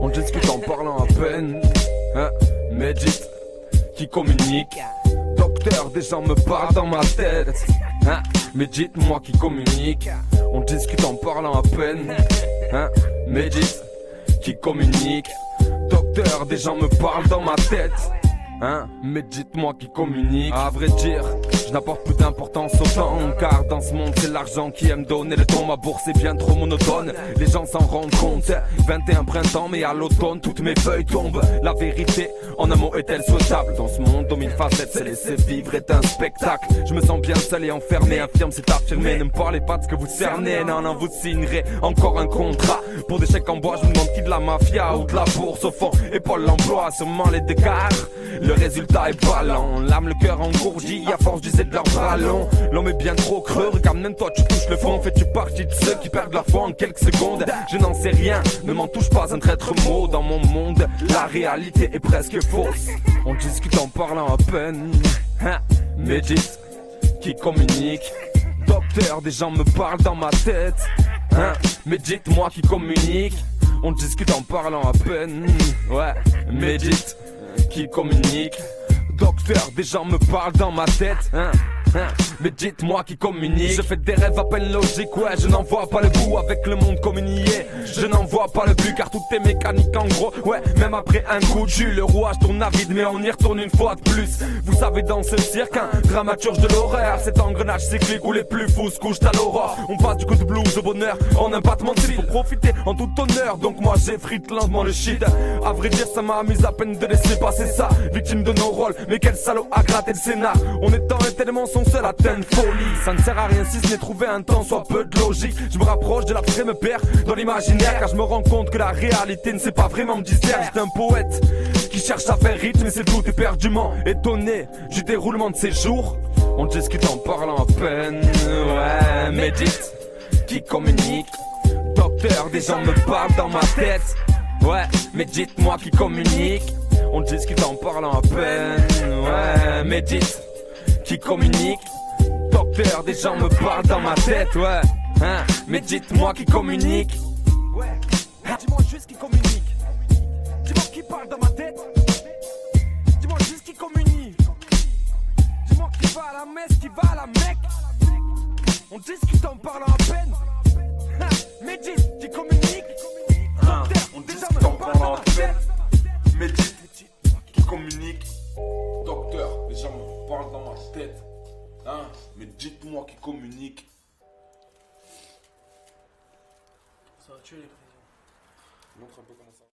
On discute en parlant à peine, hein, médite, qui communique. Docteur, des gens me parlent dans ma tête, hein, médite, moi qui communique. On discute en parlant à peine, hein, médite, qui communique. Docteur, des gens me parlent dans ma tête, hein, médite, moi qui communique. À vrai dire, je n'apporte plus d'importance au temps, car dans ce monde c'est l'argent qui aime donner le ton. Ma bourse est bien trop monotone, les gens s'en rendent compte. 21 printemps mais à l'automne toutes mes feuilles tombent. La vérité en un mot est-elle souhaitable? Dans ce monde aux mille facettes, se laisser vivre est un spectacle. Je me sens bien seul et enfermé, infirme c'est affirmé. Ne me parlez pas de ce que vous cernez, non non vous signerez encore un contrat. Pour des chèques en bois je me demande qui de la mafia ou de la bourse au fond. Et Pôle l'emploi, sûrement les décarts. Le résultat est pas lent, l'âme le cœur engourdi à force d'user de leurs bras longs. L'homme est bien trop creux, regarde même toi tu touches le fond. Fais-tu partie de ceux qui perdent la foi en quelques secondes? Je n'en sais rien, ne m'en touche pas un traître mot. Dans mon monde, la réalité est presque fausse. On discute en parlant à peine, hein, médite, qui communique. Docteur, des gens me parlent dans ma tête, hein, médite, moi qui communique. On discute en parlant à peine, ouais, médite, qui communique. Docteur, des gens me parlent dans ma tête, hein, mais dites-moi qui communique. Je fais des rêves à peine logiques, ouais, je n'en vois pas le bout avec le monde comme il y est. Je n'en vois pas le but car tout est mécanique en gros. Ouais, même après un coup de jus, le rouage tourne à vide mais on y retourne une fois de plus. Vous savez dans ce cirque, un dramaturge de l'horreur, cet engrenage cyclique où les plus fous se couchent à l'aurore. On passe du coup de blues au bonheur en un battement de cils. Faut profiter en tout honneur, donc moi j'effrite lentement le shit. À vrai dire ça m'amuse à peine de laisser passer ça. Victime de nos rôles, mais quel salaud a gratté le scénar. On est tant et tellement son seul atteint folie. Ça ne sert à rien si ce n'est trouver un temps soit peu de logique. Je me rapproche de la vraie, me perds dans l'imaginaire, car je me rends compte que la réalité ne sait pas vraiment me discerner. J'étais un poète qui cherche à faire rythme et c'est tout éperdument étonné du déroulement de ses jours. On discute en parlant à peine, ouais, médite, qui communique. Docteur, des gens me parlent dans ma tête, ouais, mais dites-moi qui communique. On discute en parlant à peine, ouais, médite, qui communique. Docteur, des gens me parlent dans ma tête, ouais, hein, mais dites-moi qui communique. Ouais, dis-moi juste qui communique. Dis-moi qui parle dans ma tête. Dis-moi juste qui communique. Dis-moi qui va à la messe, qui va à la Mecque. On discute en parlant à peine, hein, mais dites qui communique. Docteur, on des gens discute me en parlent dans parlant ma à peine. tête. Médite, qui communique. Docteur, les gens me parlent dans ma tête. Hein, mais dites-moi qui communique. Ça va tuer les prisons. Montre un peu comment ça.